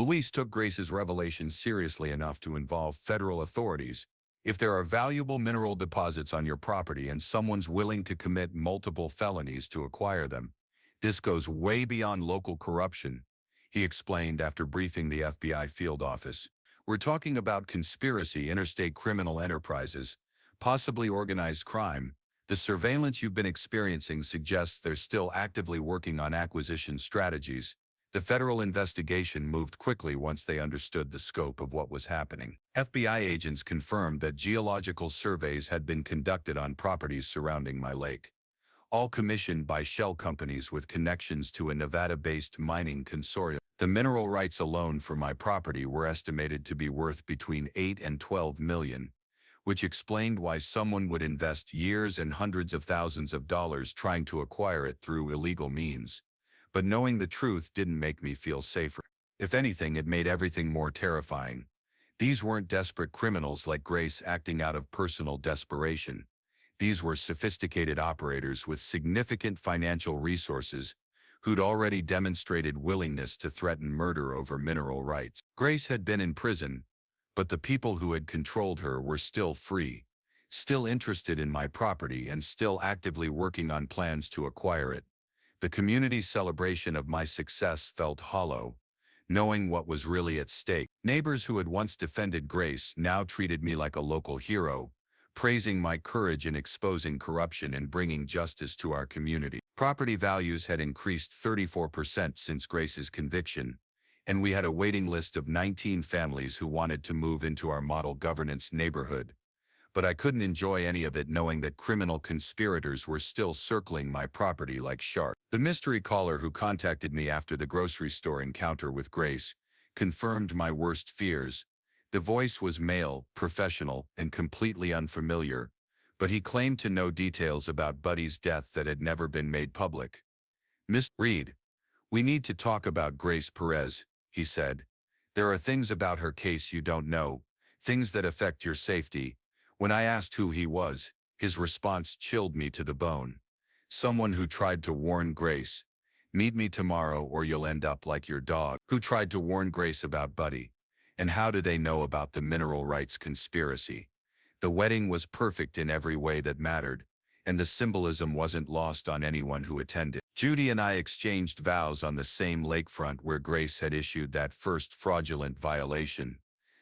Luis took Grace's revelation seriously enough to involve federal authorities. If there are valuable mineral deposits on your property and someone's willing to commit multiple felonies to acquire them, this goes way beyond local corruption, he explained after briefing the FBI field office. We're talking about conspiracy, interstate criminal enterprises, possibly organized crime. The surveillance you've been experiencing suggests they're still actively working on acquisition strategies. The federal investigation moved quickly once they understood the scope of what was happening. FBI agents confirmed that geological surveys had been conducted on properties surrounding my lake, all commissioned by shell companies with connections to a Nevada-based mining consortium. The mineral rights alone for my property were estimated to be worth between $8 and $12 million, which explained why someone would invest years and hundreds of thousands of dollars trying to acquire it through illegal means. But knowing the truth didn't make me feel safer. If anything, it made everything more terrifying. These weren't desperate criminals like Grace acting out of personal desperation. These were sophisticated operators with significant financial resources who'd already demonstrated willingness to threaten murder over mineral rights. Grace had been in prison, but the people who had controlled her were still free, still interested in my property and still actively working on plans to acquire it. The community's celebration of my success felt hollow, knowing what was really at stake. Neighbors who had once defended Grace now treated me like a local hero, praising my courage in exposing corruption and bringing justice to our community. Property values had increased 34% since Grace's conviction, and we had a waiting list of 19 families who wanted to move into our model governance neighborhood. But I couldn't enjoy any of it knowing that criminal conspirators were still circling my property like sharks. The mystery caller who contacted me after the grocery store encounter with Grace confirmed my worst fears. The voice was male, professional, and completely unfamiliar, but he claimed to know details about Buddy's death that had never been made public. "Miss Reed, we need to talk about Grace Perez," he said. "There are things about her case you don't know, things that affect your safety." When I asked who he was, his response chilled me to the bone. "Someone who tried to warn Grace. Meet me tomorrow or you'll end up like your dog." Who tried to warn Grace about Buddy? And how do they know about the mineral rights conspiracy? The wedding was perfect in every way that mattered, and the symbolism wasn't lost on anyone who attended. Judy and I exchanged vows on the same lakefront where Grace had issued that first fraudulent violation,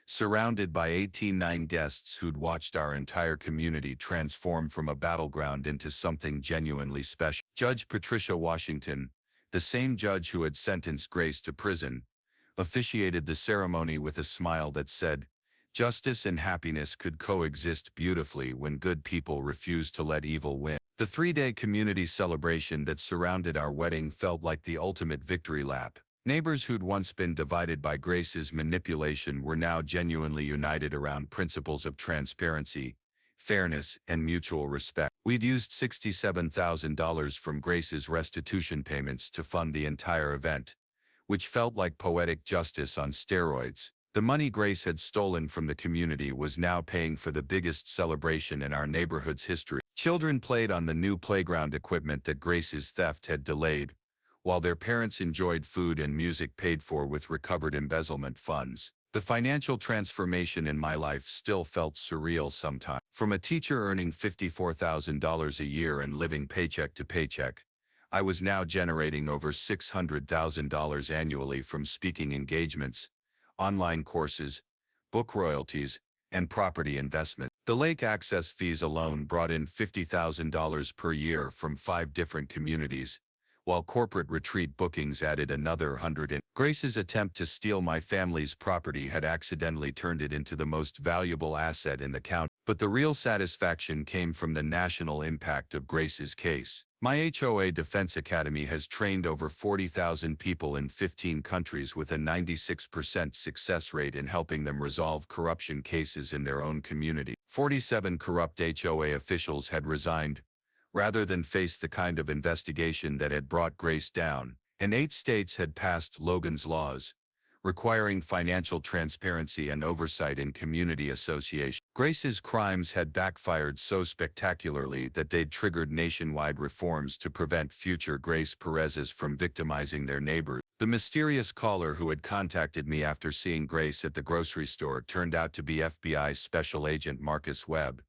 surrounded by 18 guests who'd watched our entire community transform from a battleground into something genuinely special. Judge Patricia Washington, the same judge who had sentenced Grace to prison, officiated the ceremony with a smile that said, "Justice and happiness could coexist beautifully when good people refuse to let evil win." The 3-day community celebration that surrounded our wedding felt like the ultimate victory lap. Neighbors who'd once been divided by Grace's manipulation were now genuinely united around principles of transparency, fairness, and mutual respect. We'd used $67,000 from Grace's restitution payments to fund the entire event, which felt like poetic justice on steroids. The money Grace had stolen from the community was now paying for the biggest celebration in our neighborhood's history. Children played on the new playground equipment that Grace's theft had delayed, while their parents enjoyed food and music paid for with recovered embezzlement funds. The financial transformation in my life still felt surreal sometimes. From a teacher earning $54,000 a year and living paycheck to paycheck, I was now generating over $600,000 annually from speaking engagements, online courses, book royalties, and property investment. The lake access fees alone brought in $50,000 per year from 5 different communities, while corporate retreat bookings added another 100 in. Grace's attempt to steal my family's property had accidentally turned it into the most valuable asset in the county. But the real satisfaction came from the national impact of Grace's case. My HOA Defense Academy has trained over 40,000 people in 15 countries with a 96% success rate in helping them resolve corruption cases in their own community. 47 corrupt HOA officials had resigned, rather than face the kind of investigation that had brought Grace down, and 8 states had passed Logan's laws, requiring financial transparency and oversight in community associations. Grace's crimes had backfired so spectacularly that they'd triggered nationwide reforms to prevent future Grace Perez's from victimizing their neighbors. The mysterious caller who had contacted me after seeing Grace at the grocery store turned out to be FBI Special Agent Marcus Webb,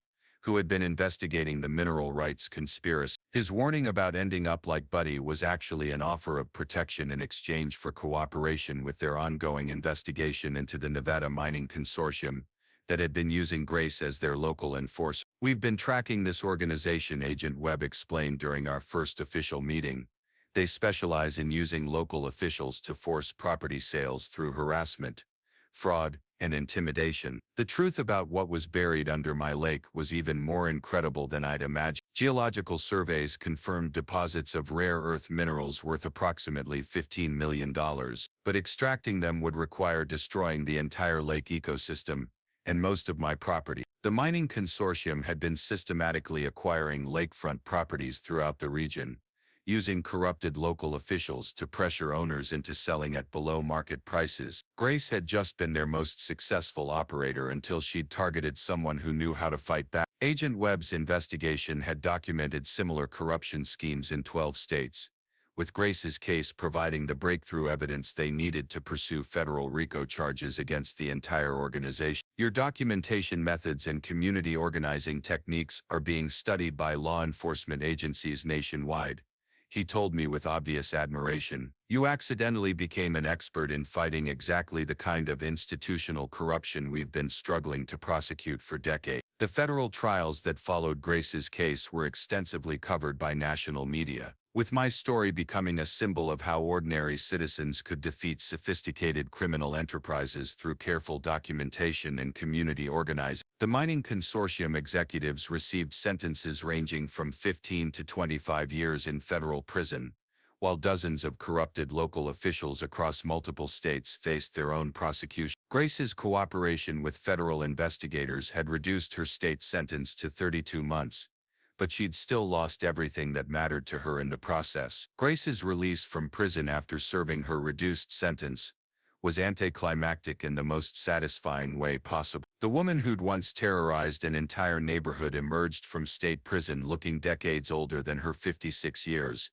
who had been investigating the mineral rights conspiracy. His warning about ending up like Buddy was actually an offer of protection in exchange for cooperation with their ongoing investigation into the Nevada Mining Consortium that had been using Grace as their local enforcer. "We've been tracking this organization," Agent Webb explained during our first official meeting. "They specialize in using local officials to force property sales through harassment, fraud, and intimidation." The truth about what was buried under my lake was even more incredible than I'd imagined. Geological surveys confirmed deposits of rare earth minerals worth approximately $15 million, but extracting them would require destroying the entire lake ecosystem and most of my property. The mining consortium had been systematically acquiring lakefront properties throughout the region, using corrupted local officials to pressure owners into selling at below-market prices. Grace had just been their most successful operator until she'd targeted someone who knew how to fight back. Agent Webb's investigation had documented similar corruption schemes in 12 states, with Grace's case providing the breakthrough evidence they needed to pursue federal RICO charges against the entire organization. "Your documentation methods and community organizing techniques are being studied by law enforcement agencies nationwide," he told me with obvious admiration. "You accidentally became an expert in fighting exactly the kind of institutional corruption we've been struggling to prosecute for decades." The federal trials that followed Grace's case were extensively covered by national media, with my story becoming a symbol of how ordinary citizens could defeat sophisticated criminal enterprises through careful documentation and community organizing. The mining consortium executives received sentences ranging from 15 to 25 years in federal prison, while dozens of corrupted local officials across multiple states faced their own prosecution. Grace's cooperation with federal investigators had reduced her state sentence to 32 months, but she'd still lost everything that mattered to her in the process. Grace's release from prison after serving her reduced sentence was anticlimactic in the most satisfying way possible. The woman who'd once terrorized an entire neighborhood emerged from state prison looking decades older than her 56 years,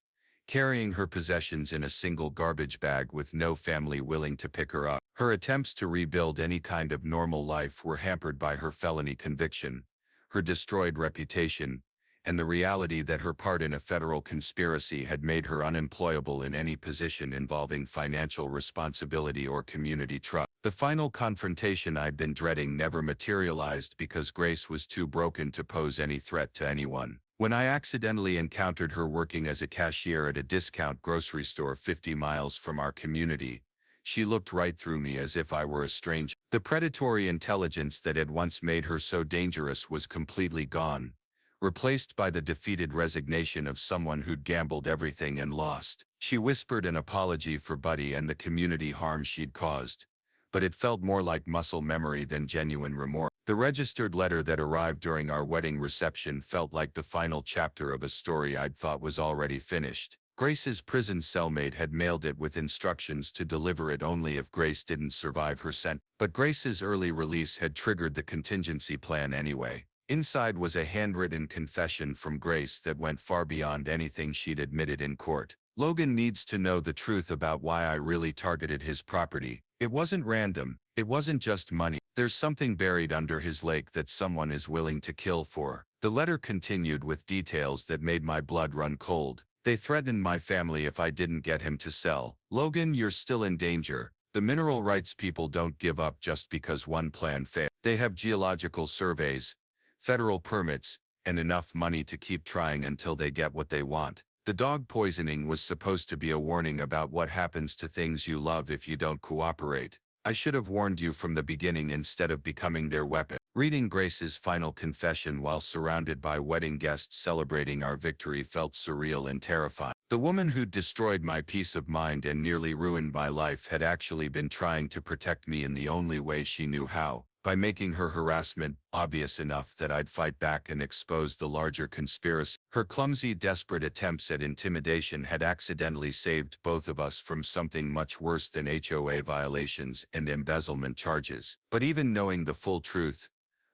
carrying her possessions in a single garbage bag with no family willing to pick her up. Her attempts to rebuild any kind of normal life were hampered by her felony conviction, her destroyed reputation, and the reality that her part in a federal conspiracy had made her unemployable in any position involving financial responsibility or community trust. The final confrontation I'd been dreading never materialized because Grace was too broken to pose any threat to anyone. When I accidentally encountered her working as a cashier at a discount grocery store 50 miles from our community, she looked right through me as if I were a stranger. The predatory intelligence that had once made her so dangerous was completely gone, replaced by the defeated resignation of someone who'd gambled everything and lost. She whispered an apology for Buddy and the community harm she'd caused, but it felt more like muscle memory than genuine remorse. The registered letter that arrived during our wedding reception felt like the final chapter of a story I'd thought was already finished. Grace's prison cellmate had mailed it with instructions to deliver it only if Grace didn't survive her sentence. But Grace's early release had triggered the contingency plan anyway. Inside was a handwritten confession from Grace that went far beyond anything she'd admitted in court. "Logan needs to know the truth about why I really targeted his property. It wasn't random. It wasn't just money. There's something buried under his lake that someone is willing to kill for." The letter continued with details that made my blood run cold. "They threatened my family if I didn't get him to sell. Logan, you're still in danger. The mineral rights people don't give up just because one plan failed. They have geological surveys, federal permits, and enough money to keep trying until they get what they want. The dog poisoning was supposed to be a warning about what happens to things you love if you don't cooperate. I should have warned you from the beginning instead of becoming their weapon." Reading Grace's final confession while surrounded by wedding guests celebrating our victory felt surreal and terrifying. The woman who'd destroyed my peace of mind and nearly ruined my life had actually been trying to protect me in the only way she knew how, by making her harassment obvious enough that I'd fight back and expose the larger conspiracy. Her clumsy, desperate attempts at intimidation had accidentally saved both of us from something much worse than HOA violations and embezzlement charges. But even knowing the full truth,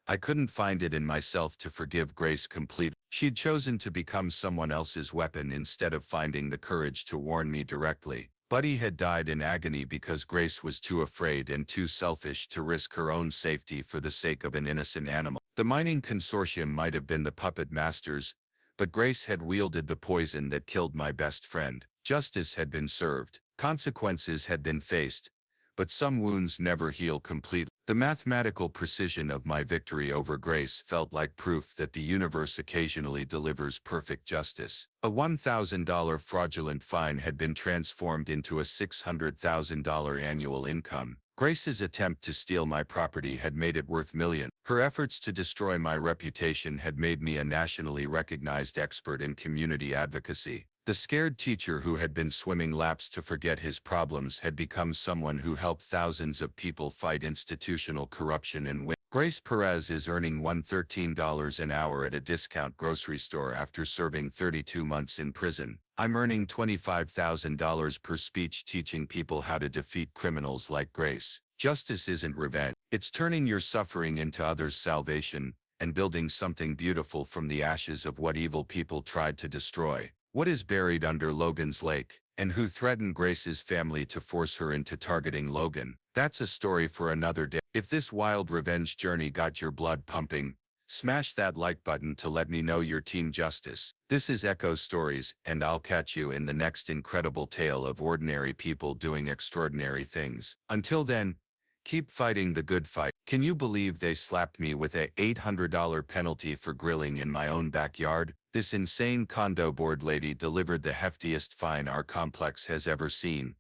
I couldn't find it in myself to forgive Grace completely. She'd chosen to become someone else's weapon instead of finding the courage to warn me directly. Buddy had died in agony because Grace was too afraid and too selfish to risk her own safety for the sake of an innocent animal. The mining consortium might have been the puppet masters, but Grace had wielded the poison that killed my best friend. Justice had been served. Consequences had been faced, but some wounds never heal completely. The mathematical precision of my victory over Grace felt like proof that the universe occasionally delivers perfect justice. A $1,000 fraudulent fine had been transformed into a $600,000 annual income. Grace's attempt to steal my property had made it worth millions. Her efforts to destroy my reputation had made me a nationally recognized expert in community advocacy. The scared teacher who had been swimming laps to forget his problems had become someone who helped thousands of people fight institutional corruption and win. Grace Perez is earning $113 an hour at a discount grocery store after serving 32 months in prison. I'm earning $25,000 per speech teaching people how to defeat criminals like Grace. Justice isn't revenge. It's turning your suffering into others' salvation and building something beautiful from the ashes of what evil people tried to destroy. What is buried under Logan's Lake, and who threatened Grace's family to force her into targeting Logan? That's a story for another day. If this wild revenge journey got your blood pumping, smash that like button to let me know you're Team Justice. This is Echo Stories, and I'll catch you in the next incredible tale of ordinary people doing extraordinary things. Until then, keep fighting the good fight. Can you believe they slapped me with a $800 penalty for grilling in my own backyard? This insane condo board lady delivered the heftiest fine our complex has ever seen,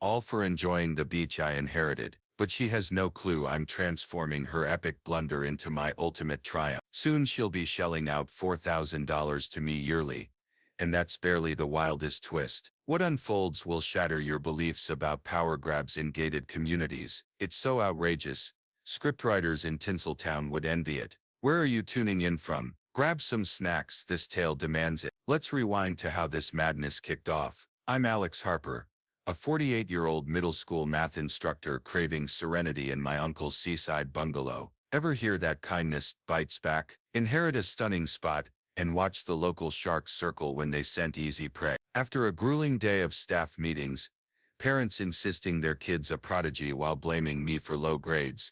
all for enjoying the beach I inherited. But she has no clue I'm transforming her epic blunder into my ultimate triumph. Soon she'll be shelling out $4,000 to me yearly, and that's barely the wildest twist. What unfolds will shatter your beliefs about power grabs in gated communities. It's so outrageous, scriptwriters in Tinseltown would envy it. Where are you tuning in from? Grab some snacks, this tale demands it. Let's rewind to how this madness kicked off. I'm Alex Harper, a 48-year-old middle school math instructor craving serenity in my uncle's seaside bungalow. Ever hear that kindness bites back? Inherit a stunning spot and watch the local sharks circle when they scent easy prey. After a grueling day of staff meetings, parents insisting their kid's a prodigy while blaming me for low grades,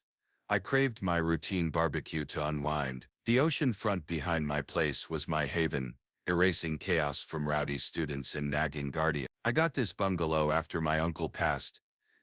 I craved my routine barbecue to unwind. The ocean front behind my place was my haven, erasing chaos from rowdy students and nagging guardians. I got this bungalow after my uncle passed,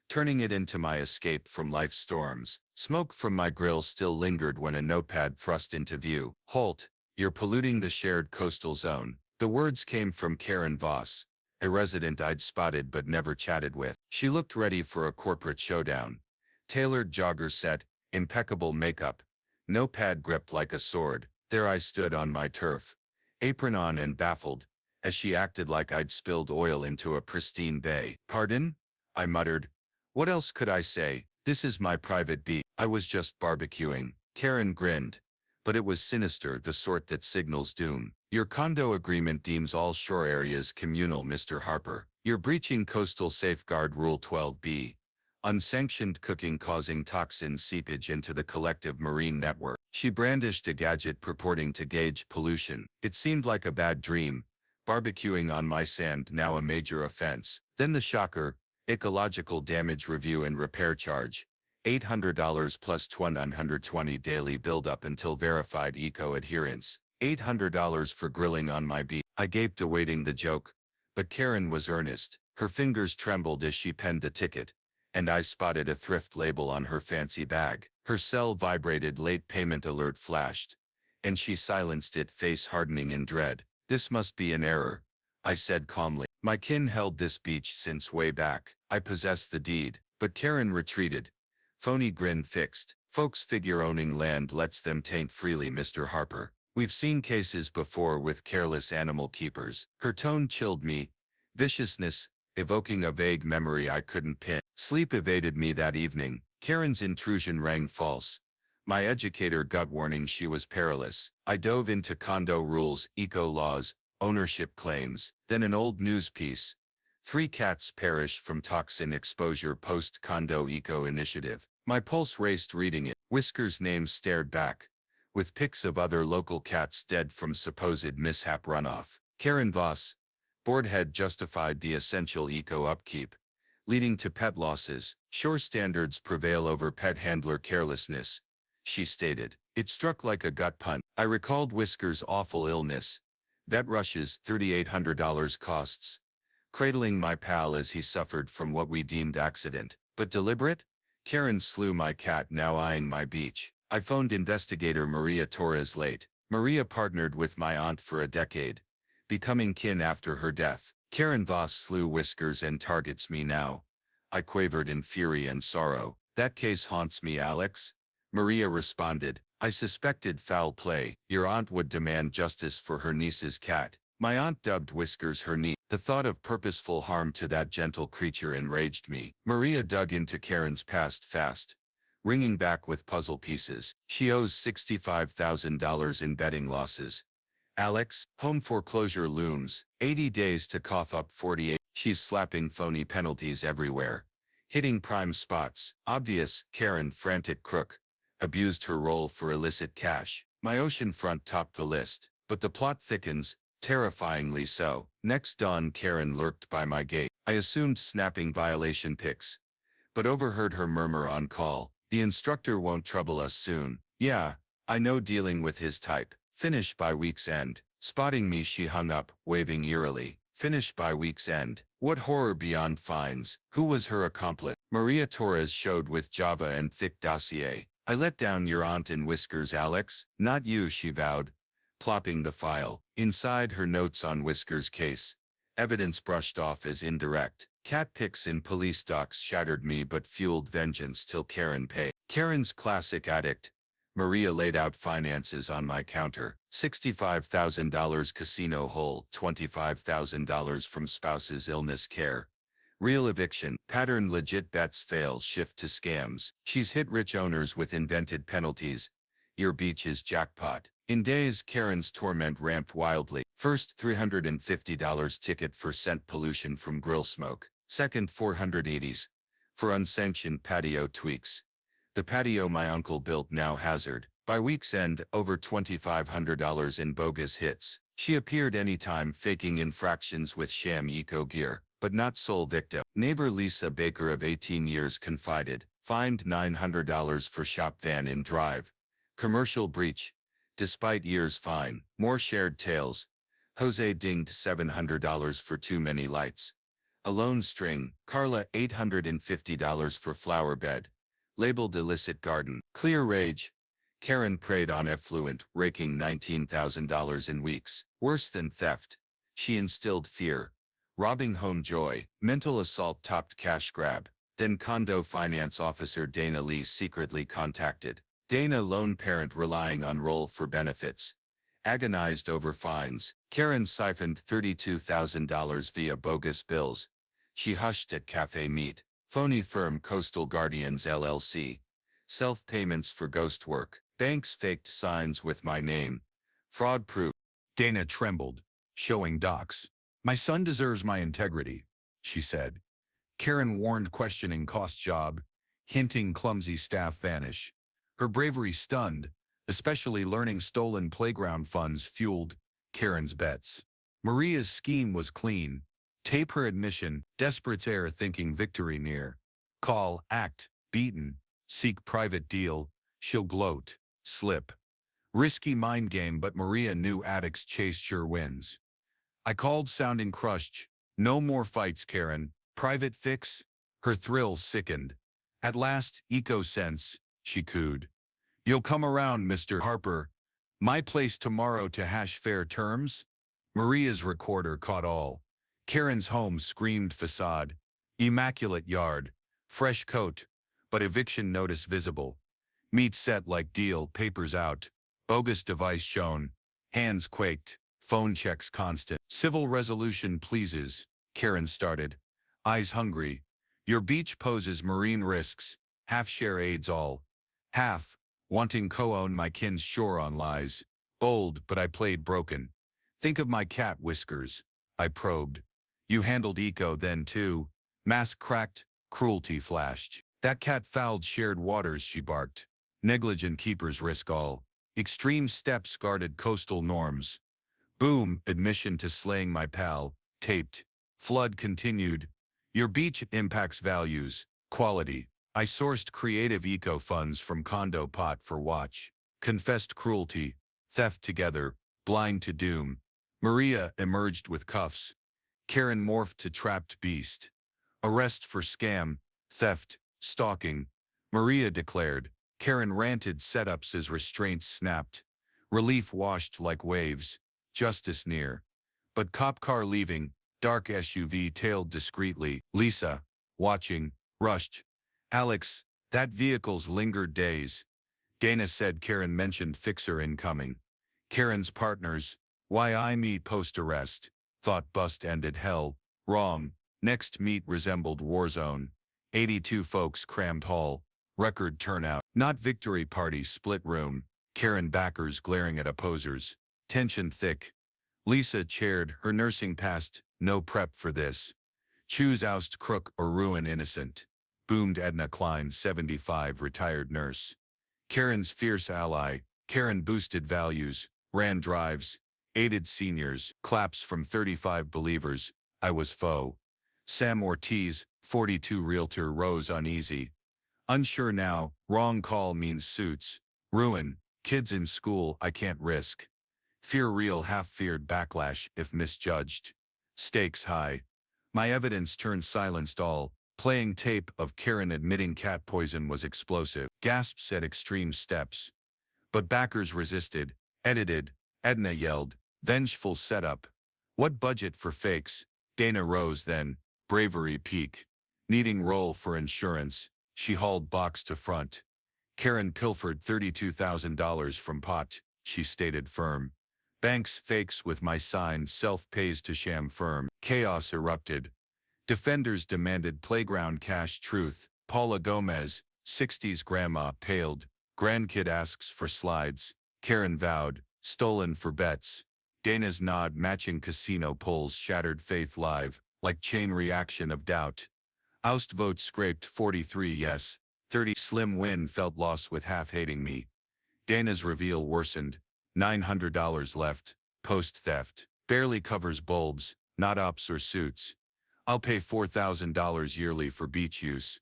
turning it into my escape from life's storms. Smoke from my grill still lingered when a notepad thrust into view. "Halt, you're polluting the shared coastal zone." The words came from Karen Voss, a resident I'd spotted but never chatted with. She looked ready for a corporate showdown. Tailored jogger set, impeccable makeup, notepad gripped like a sword. There I stood on my turf, apron on and baffled, as she acted like I'd spilled oil into a pristine bay. "Pardon?" I muttered. What else could I say? This is my private beat. I was just barbecuing. Karen grinned, but it was sinister, the sort that signals doom. "Your condo agreement deems all shore areas communal, Mr. Harper. You're breaching Coastal Safeguard Rule 12B. Unsanctioned cooking causing toxin seepage into the collective marine network." She brandished a gadget purporting to gauge pollution. It seemed like a bad dream. Barbecuing on my sand, now a major offense. Then the shocker, ecological damage review and repair charge. $800 plus 120 daily build-up until verified eco-adherence. $800 for grilling on my beach. I gaped awaiting the joke, but Karen was earnest. Her fingers trembled as she penned the ticket, and I spotted a thrift label on her fancy bag. Her cell vibrated, late payment alert flashed, and she silenced it, face hardening in dread. "This must be an error," I said calmly. "My kin held this beach since way back. I possess the deed." But Karen retreated, phony grin fixed. "Folks figure owning land lets them taint freely, Mr. Harper. We've seen cases before with careless animal keepers." Her tone chilled me, viciousness evoking a vague memory I couldn't pin. Sleep evaded me that evening. Karen's intrusion rang false. My educator gut warning she was perilous. I dove into condo rules, eco laws, ownership claims, then an old news piece. 3 cats perish from toxin exposure post-condo eco initiative. My pulse raced reading it. Whisker's name stared back, with pics of other local cats dead from supposed mishap runoff. Karen Voss, board head, justified the essential eco upkeep, leading to pet losses. Sure, standards prevail over pet handler carelessness, she stated. It struck like a gut punch. I recalled Whisker's awful illness. Vet rushes, $3,800 costs. Cradling my pal as he suffered from what we deemed accident. But deliberate? Karen slew my cat, now eyeing my beach. I phoned investigator Maria Torres late. Maria partnered with my aunt for a decade, becoming kin after her death. Karen Voss slew Whiskers and targets me now. I quavered in fury and sorrow. That case haunts me, Alex. Maria responded. I suspected foul play. Your aunt would demand justice for her niece's cat. My aunt dubbed Whiskers her niece. The thought of purposeful harm to that gentle creature enraged me. Maria dug into Karen's past fast, ringing back with puzzle pieces. She owes $65,000 in betting losses. Alex, home foreclosure looms. 80 days to cough up 48. She's slapping phony penalties everywhere, hitting prime spots. Obvious. Karen, frantic crook, abused her role for illicit cash. My oceanfront topped the list, but the plot thickens, terrifyingly so. Next dawn, Karen lurked by my gate. I assumed snapping violation pics, but overheard her murmur on call. The instructor won't trouble us soon. Yeah, I know, dealing with his type. Finish by week's end. Spotting me, she hung up, waving eerily. Finish by week's end. What horror beyond fines. Who was her accomplice? Maria Torres showed with Java and thick dossier. I let down your aunt in Whiskers, Alex. Not you, she vowed, plopping the file. Inside her notes on Whiskers' case, evidence brushed off as indirect. Cat pics in police docs shattered me but fueled vengeance till Karen paid. Karen's classic addict. Maria laid out finances on my counter. $65,000 casino hold, $25,000 from spouse's illness care. Real eviction, pattern legit bets fail, shift to scams. She's hit rich owners with invented penalties. Your beach is jackpot. In days, Karen's torment ramped wildly. First, $350 ticket for scent pollution from grill smoke. Second, $480s for unsanctioned patio tweaks. The patio my uncle built now hazard. By week's end, over $2,500 in bogus hits. She appeared anytime, faking infractions with sham eco gear, but not sole victim. Neighbor Lisa Baker of 18 years confided, fined $900 for shop van in drive. Commercial breach, despite years fine. More shared tales. Jose dinged $700 for too many lights. A lone string. Carla, $850 for flower bed, labeled illicit garden. Clear rage. Karen preyed on effluent, raking $19,000 in weeks. Worse than theft, she instilled fear, robbing home joy. Mental assault topped cash grab. Then condo finance officer Dana Lee secretly contacted. Dana, lone parent relying on roll for benefits, agonized over fines. Karen siphoned $32,000 via bogus bills. She hushed at Cafe Meat. Phony firm Coastal Guardians LLC. Self-payments for ghost work. Banks faked signs with my name. Fraud proof. Dana trembled, showing docs. My son deserves my integrity, she said. Karen warned, questioning cost job, hinting clumsy staff vanish. Her bravery stunned, especially learning stolen playground funds fueled Karen's bets. Maria's scheme was clean. Tape her admission, desperate's air, thinking victory near. Call, act, beaten, seek private deal, she'll gloat, slip. Risky mind game, but Maria knew addicts chase sure wins. I called, sounding crushed. No more fights, Karen. Private fix? Her thrills sickened. At last, eco sense, she cooed. You'll come around, Mr. Harper. My place tomorrow to hash fair terms? Maria's recorder caught all. Karen's home screamed facade. Immaculate yard. Fresh coat. But eviction notice visible. Meat set like deal, papers out. Bogus device shown. Hands quaked. Phone checks constant. Civil resolution pleases, Karen started. Eyes hungry. Your beach poses marine risks. Half share aids all. Half. Wanting co-own my kin's shore on lies. Bold, but I played broken. Think of my cat, Whiskers. I probed. You handled eco then too. Mask cracked, cruelty flashed. That cat fouled shared waters, she barked. Negligent keepers risk all. Extreme steps guarded coastal norms. Boom, admission to slaying my pal, taped. Flood continued. Your beach impacts values, quality. I sourced creative eco funds from condo pot for watch. Confessed cruelty, theft together, blind to doom. Maria emerged with cuffs. Karen morphed to trapped beast. Arrest for scam, theft, stalking. Maria declared. Karen ranted setups as restraints snapped. Relief washed like waves. Justice near. But cop car leaving, dark SUV tailed discreetly. Lisa, watching, rushed. Alex, that vehicle's lingered days. Dana said Karen mentioned fixer incoming. Karen's partners, why I meet post-arrest. Thought bust ended hell. Wrong. Next meet resembled war zone. 82 folks crammed hall. Record turnout. Not victory party split room. Karen backers glaring at opposers. Tension thick. Lisa chaired, her nursing past, no prep for this. Choose oust crook or ruin innocent. Boomed Edna Klein, 75, retired nurse. Karen's fierce ally. Karen boosted values, ran drives, aided seniors, claps from 35 believers. I was foe. Sam Ortiz, 42, realtor, rose uneasy. Unsure now, wrong call means suits. Ruin, kids in school I can't risk. Fear real, half-feared backlash if misjudged. Stakes high. My evidence turned silenced all. Playing tape of Karen admitting cat poison was explosive. Gasps at extreme steps. But backers resisted. Edited. Edna yelled. Vengeful setup. What budget for fakes? Dana rose then. Bravery peak. Needing roll for insurance. She hauled box to front. Karen pilfered $32,000 from pot, she stated firm. Banks fakes with my sign, self-pays to sham firm. Chaos erupted. Defenders demanded playground cash truth. Paula Gomez, 60s grandma, paled. Grandkid asks for slides. Karen vowed, stolen for bets. Dana's nod matching casino pulls shattered faith live, like chain reaction of doubt. Oust vote scraped 43 yes, 30 slim win felt loss with half hating me. Dana's reveal worsened. $900 left, post-theft. Barely covers bulbs, not ops or suits. I'll pay $4,000 yearly for beach use.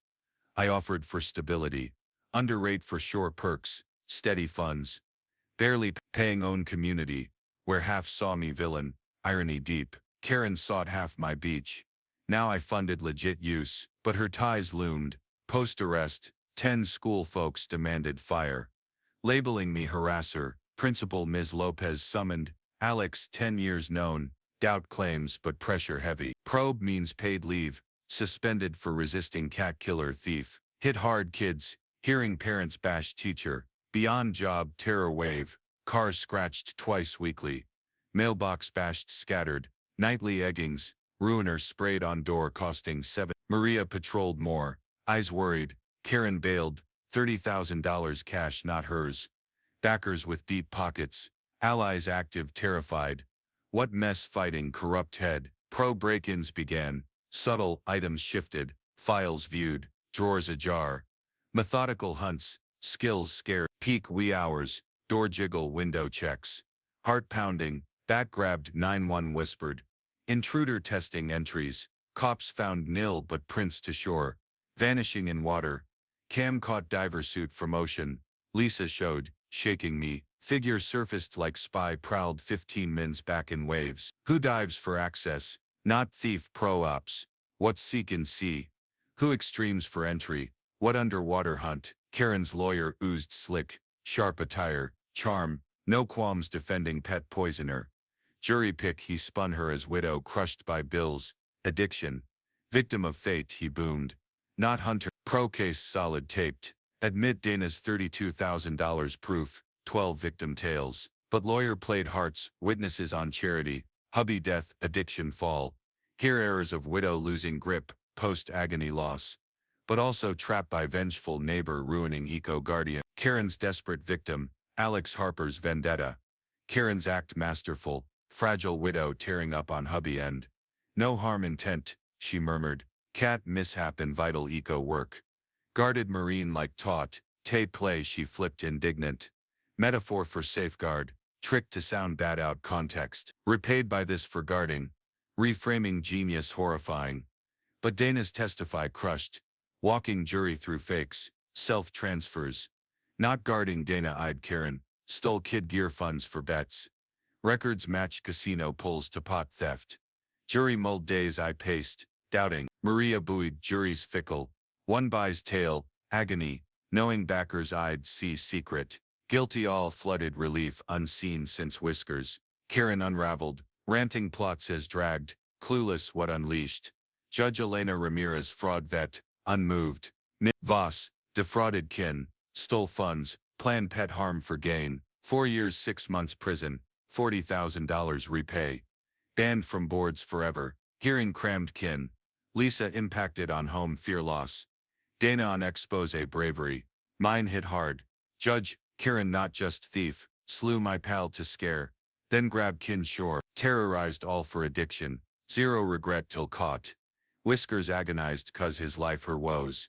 I offered for stability. Underrate for shore perks, steady funds. Barely paying own community, where half saw me villain, irony deep. Karen sought half my beach. Now I funded legit use, but her ties loomed. Post-arrest, 10 school folks demanded fire. Labeling me harasser, Principal Ms. Lopez summoned. Alex, 10 years known. Doubt claims but pressure heavy. Probe means paid leave. Suspended for resisting cat killer thief. Hit hard kids. Hearing parents bash teacher. Beyond job terror wave. Cars scratched twice weekly. Mailbox bashed scattered. Nightly eggings. Ruiner sprayed on door costing $7. Maria patrolled more. Eyes worried. Karen bailed. $30,000 cash not hers. Backers with deep pockets. Allies active terrified. What mess fighting corrupt head. Pro break-ins began. Subtle items shifted. Files viewed. Drawers ajar. Methodical hunts. Skills scared. Peak wee hours. Door jiggle window checks. Heart pounding. Back grabbed 911 whispered. Intruder testing entries. Cops found nil but prints to shore. Vanishing in water. Cam caught diver suit from ocean. Lisa showed, shaking me. Figure surfaced like spy prowled 15 mins back in waves. Who dives for access? Not thief pro ops. What seek and see? Who extremes for entry? What underwater hunt? Karen's lawyer oozed slick, sharp attire, charm, no qualms defending pet poisoner. Jury pick he spun her as widow crushed by bills, addiction. Victim of fate he boomed. Not hunter. Pro case solid taped. Admit Dana's $32,000 proof, 12 victim tales. But lawyer played hearts, witnesses on charity, hubby death, addiction fall. Hear errors of widow losing grip, post-agony loss. But also trapped by vengeful neighbor ruining eco-guardian. Karen's desperate victim, Alex Harper's vendetta. Karen's act masterful, fragile widow tearing up on hubby end. No harm intent, she murmured. Cat mishap in vital eco work. Guarded marine like taut, tape play she flipped indignant. Metaphor for safeguard, trick to sound bad out context. Repaid by this for guarding. Reframing genius horrifying. But Dana's testify crushed. Walking jury through fakes, self-transfers. Not guarding Dana-eyed Karen, stole kid gear funds for bets. Records match casino pulls to pot theft. Jury mulled days I paced, doubting. Maria buoyed jury's fickle. One buys tale, agony, knowing backers I'd see secret. Guilty all flooded relief unseen since whiskers. Karen unraveled, ranting plots as dragged, clueless what unleashed. Judge Elena Ramirez fraud vet, unmoved. Voss, defrauded kin, stole funds, planned pet harm for gain. 4 years 6 months prison, $40,000 repay. Banned from boards forever, hearing crammed kin. Lisa impacted on home fear loss. Dana on expose bravery. Mine hit hard. Judge, Karen not just thief, slew my pal to scare. Then grabbed kin shore, terrorized all for addiction. Zero regret till caught. Whiskers agonized 'cause his life her woes.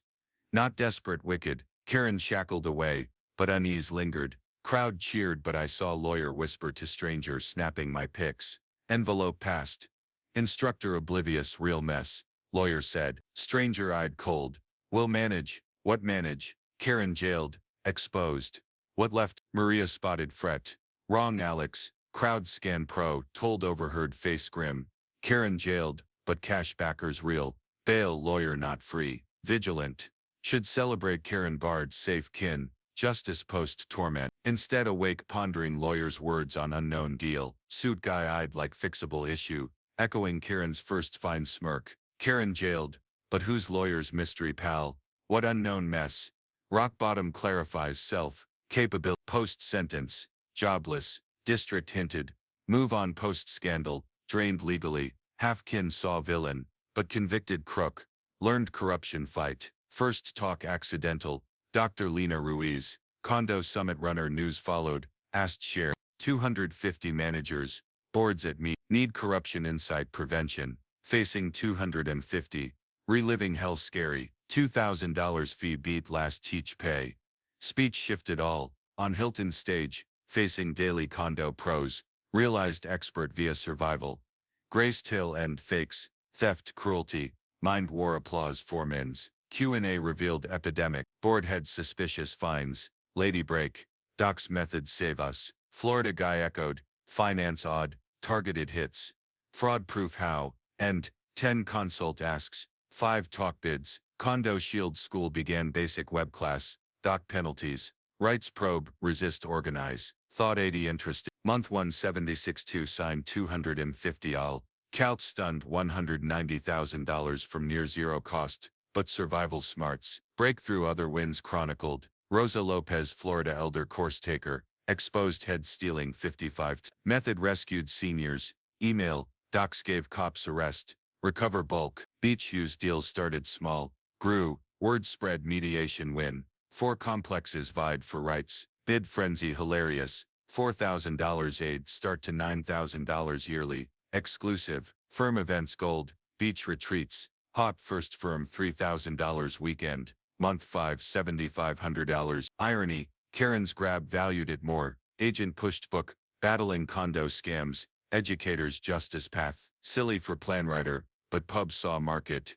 Not desperate wicked, Karen shackled away, but unease lingered. Crowd cheered but I saw lawyer whisper to stranger snapping my pics. Envelope passed. Instructor oblivious real mess. Lawyer said. Stranger eyed cold. Will manage. What manage? Karen jailed. Exposed. What left? Maria spotted fret. Wrong Alex. Crowd scan pro. Told overheard face grim. Karen jailed, but cash backers real. Bail lawyer not free. Vigilant. Should celebrate Karen barred safe kin. Justice post torment. Instead awake pondering lawyer's words on unknown deal. Suit guy eyed like fixable issue. Echoing Karen's first fine smirk. Karen jailed, but whose lawyer's mystery pal? What unknown mess? Rock bottom clarifies self. Capability. Post sentence. Jobless. District hinted. Move on post scandal. Drained legally. Half kin saw villain, but convicted crook. Learned corruption fight. First talk accidental. Dr. Lena Ruiz, condo summit runner news followed, asked share, 250 managers, boards at me, need corruption insight prevention, facing 250, reliving hell scary, $2,000 fee beat last teach pay. Speech shifted all, on Hilton stage, facing daily condo pros, realized expert via survival. Grace tail end fakes, theft cruelty, mind war applause for men's. Q&A revealed epidemic, board head suspicious fines, lady break, docs method save us, Florida guy echoed, finance odd, targeted hits, fraud proof how, and 10 consult asks, 5 talk bids, condo shield school began basic web class, doc penalties, rights probe, resist organize, thought 80 interested, month 176 2 signed 250 all, Calt stunned $190,000 from near zero cost. But survival smarts. Breakthrough other wins chronicled. Rosa Lopez Florida elder course taker. Exposed head stealing 55. Method rescued seniors. Email. Docs gave cops arrest. Recover bulk. Beach Hughes deals started small. Grew. Word spread mediation win. 4 complexes vied for rights. Bid frenzy hilarious. $4,000 aid start to $9,000 yearly. Exclusive. Firm events gold. Beach retreats. Hot first firm $3,000 weekend, month $5 $7,500. Irony, Karen's grab valued it more. Agent pushed book, battling condo scams, educators justice path. Silly for plan writer, but pub saw market.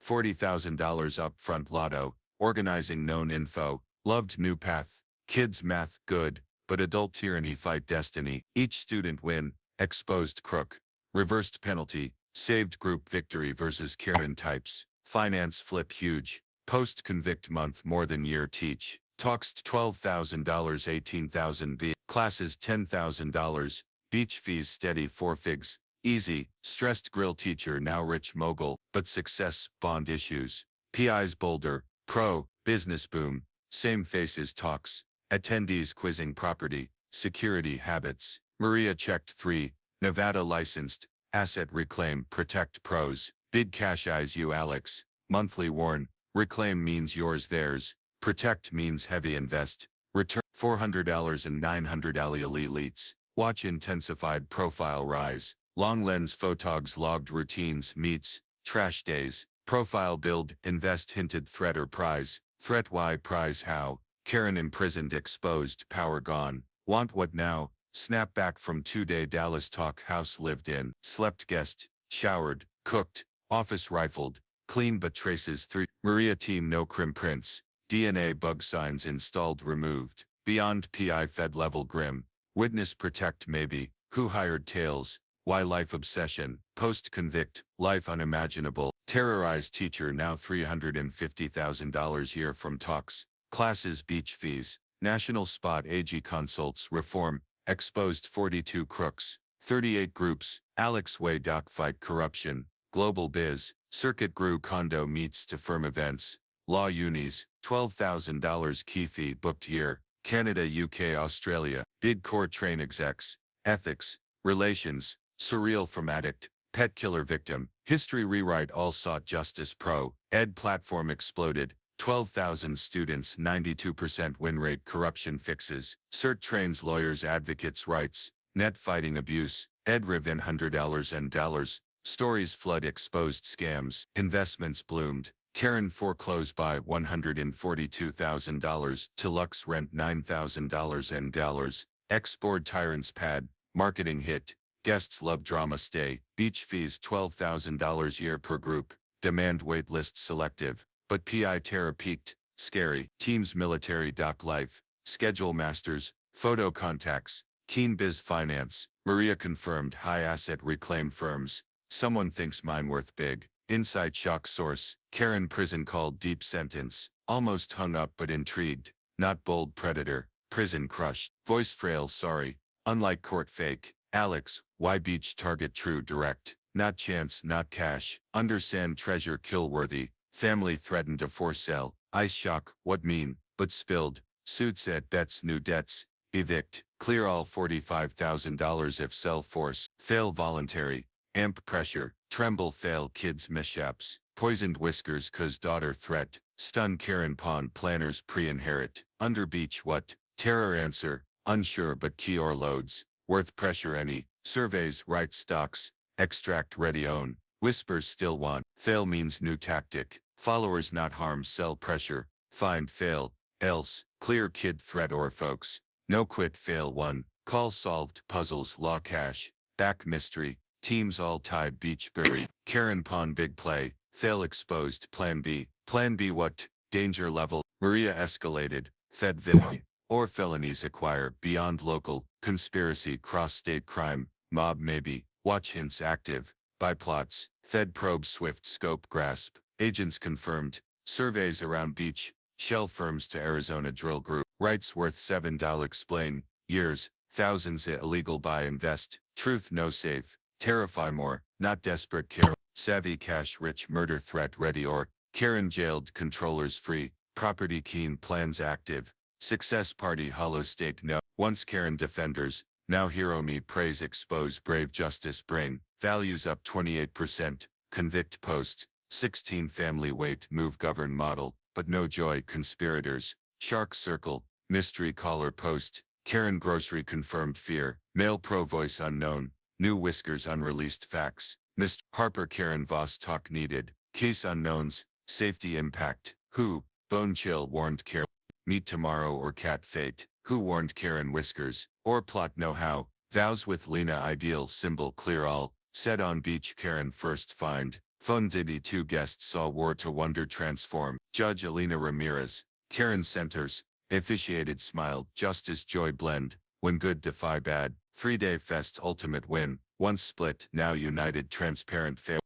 $40,000 upfront lotto, organizing known info, loved new path. Kids math good, but adult tyranny fight destiny. Each student win, exposed crook. Reversed penalty. Saved group victory versus Karen types. Finance flip huge. Post-convict month more than year teach. Talks $12,000 $18,000 B. Classes $10,000. Beach fees steady 4 figs. Easy. Stressed grill teacher now rich mogul. But success, bond issues. PI's Boulder. Pro. Business boom. Same faces talks. Attendees quizzing property. Security habits. Maria checked 3. Nevada licensed. Asset reclaim, protect pros. Bid cash eyes you Alex. Monthly warn. Reclaim means yours theirs. Protect means heavy invest. Return $400 and $900 elites. Watch intensified profile rise. Long lens photogs logged routines meets. Trash days. Profile build. Invest hinted threat or prize. Threat why prize how. Karen imprisoned exposed power gone. Want what now? Snap back from 2-day Dallas talk house lived in. Slept guest. Showered. Cooked. Office rifled. Clean but traces 3. Maria team no crim prints. DNA bug signs installed removed. Beyond PI fed level grim. Witness protect maybe. Who hired Tales? Why life obsession? Post-convict. Life unimaginable. Terrorized teacher now $350,000 year from talks. Classes beach fees. National spot AG consults reform. Exposed 42 crooks. 38 groups. Alex Way doc fight corruption. Global biz. Circuit grew condo meets to firm events. Law unis. $12,000 key fee booked year. Canada, UK, Australia. Big core train execs. Ethics. Relations. Surreal from addict. Pet killer victim. History rewrite all sought justice pro. Ed platform exploded. 12,000 students 92% win rate corruption fixes. CERT trains lawyers advocates rights. Net fighting abuse. Ed Riven $100 and dollars. Stories flood exposed scams. Investments bloomed. Karen foreclosed by $142,000 to Lux rent $9,000 and dollars. Ex-board tyrants pad. Marketing hit. Guests love drama stay. Beach fees $12,000 year per group. Demand waitlist selective. But PI terror peaked. Scary. Teams military doc life. Schedule masters. Photo contacts. Keen biz finance. Maria confirmed high asset reclaim firms. Someone thinks mine worth big. Inside shock source. Karen prison called deep sentence. Almost hung up but intrigued. Not bold predator. Prison crushed. Voice frail sorry. Unlike court fake. Alex, why beach target true direct. Not chance not cash. Undersand treasure kill worthy. Family threatened to force sell. Ice shock, what mean, but spilled. Suits at bets new debts. Evict. Clear all $45,000 if sell force. Fail voluntary. Amp pressure. Tremble fail kids mishaps. Poisoned whiskers cause daughter threat. Stun Karen pawn planners pre-inherit. Under beach what? Terror answer. Unsure but key or loads. Worth pressure any. Surveys right stocks. Extract ready own. Whispers still want. Fail means new tactic. Followers not harm sell pressure. Find fail. Else. Clear kid threat or folks. No quit fail one. Call solved puzzles law cash. Back mystery. Teams all tied beach bury. Karen pawn big play. Fail exposed plan B. Plan B what? Danger level. Maria escalated. Fed vid. Or felonies acquire beyond local. Conspiracy cross-state crime. Mob maybe. Watch hints active. By plots. Fed probe swift scope grasp. Agents confirmed. Surveys around beach. Shell firms to Arizona drill group. Rights worth $7 explain. Years. Thousands illegal buy invest. Truth no safe. Terrify more. Not desperate care. Savvy cash rich murder threat ready or. Karen jailed controllers free. Property keen plans active. Success party hollow state no. Once Karen defenders. Now hero me praise expose brave justice brain. Values up 28%. Convict posts. 16 family weight move govern model. But no joy conspirators. Shark circle. Mystery caller post. Karen grocery confirmed fear. Male pro voice unknown. New whiskers unreleased facts. Missed Harper Karen Voss talk needed. Case unknowns. Safety impact. Who? Bone chill warned Karen. Meet tomorrow or cat fate. Who warned Karen whiskers? Or plot know how. Vows with Lena ideal symbol clear all. Said on beach Karen first find. Phone Diddy 2 guests saw war to wonder transform. Judge Alina Ramirez. Karen centers. Officiated smiled. Justice joy blend. When good defy bad. 3-day fest ultimate win. Once split now united transparent fair.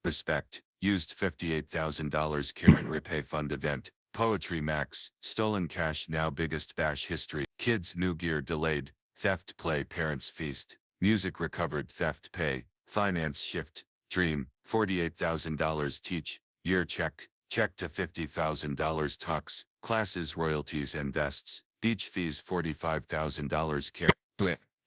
Respect. Used $58,000 Karen repay fund event. Poetry max. Stolen cash now biggest bash history. Kids new gear delayed. Theft play parents feast. Music recovered theft pay. Finance shift. Dream. $48,000 teach. Year check. Check to $50,000 talks. Classes royalties and vests. Beach fees $45,000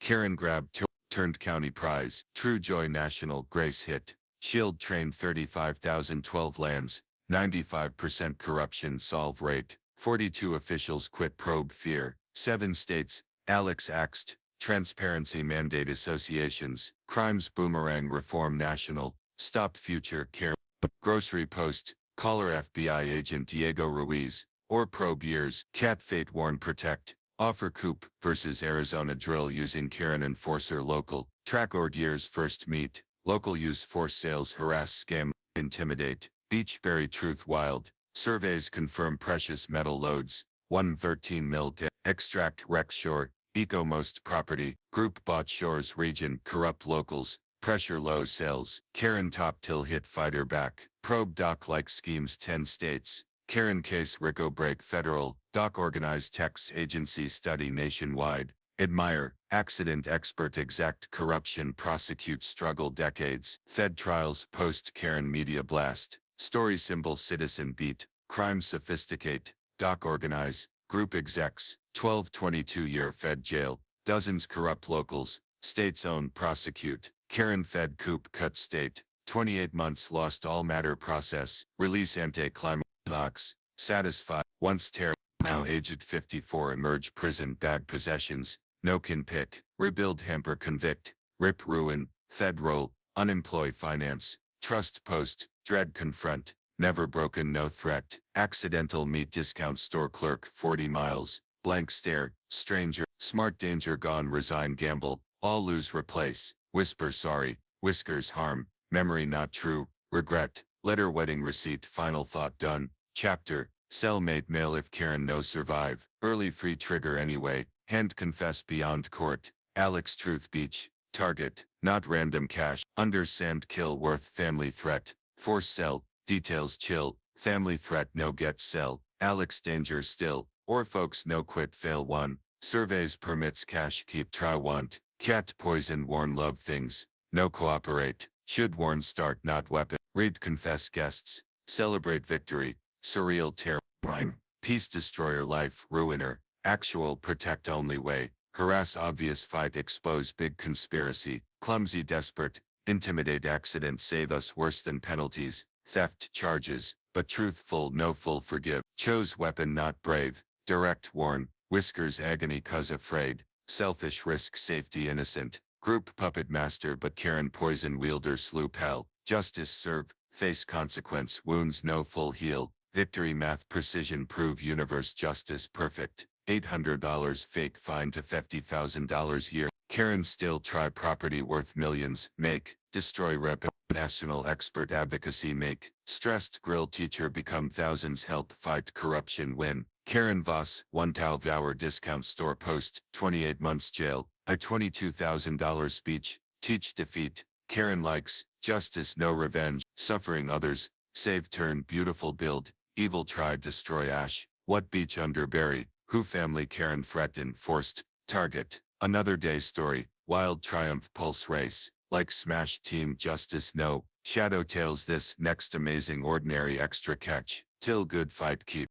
Karen grab turned county prize. True joy national grace hit. Shield train 35,012 lands. 95% corruption solve rate. 42 officials quit probe fear. 7 states. Alex axed. Transparency mandate associations. Crimes boomerang reform national. Stop future care. Grocery post. Caller FBI agent Diego Ruiz. Or probe years. Cat fate warn protect. Offer coup versus Arizona drill using Karen enforcer local. Track ord years first meet. Local use force sales harass scam. Intimidate. Beachberry Truth Wild. Surveys confirm precious metal loads. 113 mil extract wreck shore. Ecomost property. Group bought shores region. Corrupt locals. Pressure low sales. Karen top till hit fighter back. Probe doc like schemes 10 states. Karen case Rico break federal. Doc organized techs agency study nationwide. Admire. Accident expert exact corruption prosecute struggle decades. Fed trials post Karen media blast. Story symbol citizen beat. Crime sophisticate. Doc organize. Group execs. 12-22-year Fed jail. Dozens corrupt locals. States own prosecute. Karen Fed coup cut state. 28 months lost all matter process. Release anti-climate box. Satisfied. Once terror. Now aged 54 emerge prison bag possessions. No can pick. Rebuild hamper convict. Rip ruin. Fed roll. Unemployed finance. Trust post. Dread confront. Never broken no threat. Accidental meet discount store clerk 40 miles. Blank stare. Stranger. Smart danger gone resign gamble. All lose replace. Whisper sorry. Whiskers harm. Memory not true. Regret. Letter wedding receipt final thought done. Chapter. Cellmate mail if Karen no survive. Early free trigger anyway. Hand confess beyond court. Alex Truth Beach. Target. Not random cash. Under sand kill worth family threat. Force sell. Details chill. Family threat no get sell. Alex danger still. Or folks no quit fail one. Surveys permits cash keep try want. Cat poison warn love things. No cooperate. Should warn start not weapon. Read confess guests. Celebrate victory. Surreal terror. Crime. Peace destroyer life ruiner. Actual protect only way. Harass obvious fight expose big conspiracy. Clumsy desperate. Intimidate accident save us worse than penalties. Theft charges. But truthful no full forgive. Chose weapon not brave. Direct warn. Whiskers agony cause afraid. Selfish risk safety innocent. Group puppet master but Karen poison wielder slew pal. Justice serve. Face consequence wounds no full heal. Victory math precision prove universe justice perfect. $800 fake fine to $50,000 year. Karen still try property worth millions. Make. Destroy rep. National expert advocacy make. Stressed grill teacher become thousands help fight corruption win. Karen Voss, 1,000 hour discount store post, 28 months jail, a $22,000 speech, teach defeat. Karen likes, justice no revenge, suffering others, save turn beautiful build, evil try destroy ash, what beach under berry, who family Karen threaten forced, target, another day story, wild triumph pulse race, like smash team justice no, shadow tales this next amazing ordinary extra catch, till good fight keep.